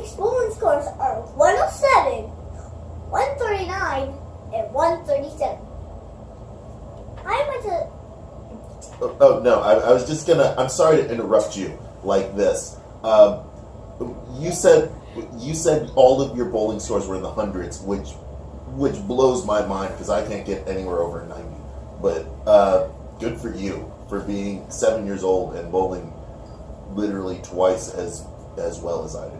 District's bowling scores are 107, 139, and 137. I went to... Oh no, I was just gonna... I'm sorry to interrupt you like this. You said all of your bowling scores were in the hundreds, which blows my mind because I can't get anywhere over 90. But good for you for being 7 years old and bowling literally twice as well as I do.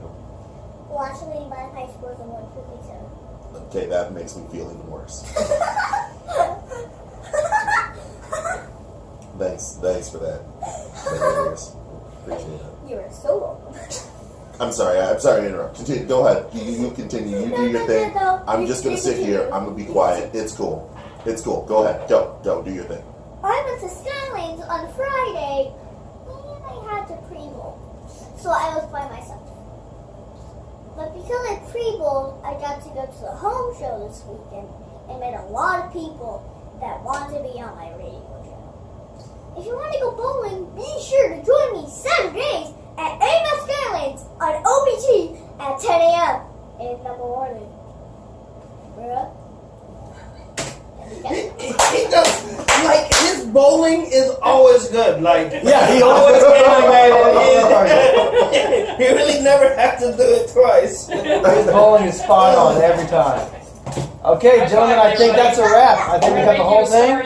Well, actually, my high score is a 157. Okay, that makes me feel even worse. Thanks for that. Appreciate it. You are so welcome. I'm sorry to interrupt. Continue. Go ahead. You continue. You do your thing. No. I'm just gonna sit here. I'm gonna be quiet. It's cool. Go ahead. Go. Do your thing. I went to Skylands on Friday, and I had to pre-bowl. So I was by myself. But because I pre-bowled, I got to go to the home show this weekend and met a lot of people that want to be on my radio channel. If you want to go bowling, be sure to join me Saturdays at AMS Skylands on OBT at 10 a.m. in the morning. Bruh. He does, like, his bowling is always good. Like, Yeah, he always he really never has to do it twice. His bowling is spot on every time. Okay, gentlemen, I think that's a wrap. I think we got the whole thing.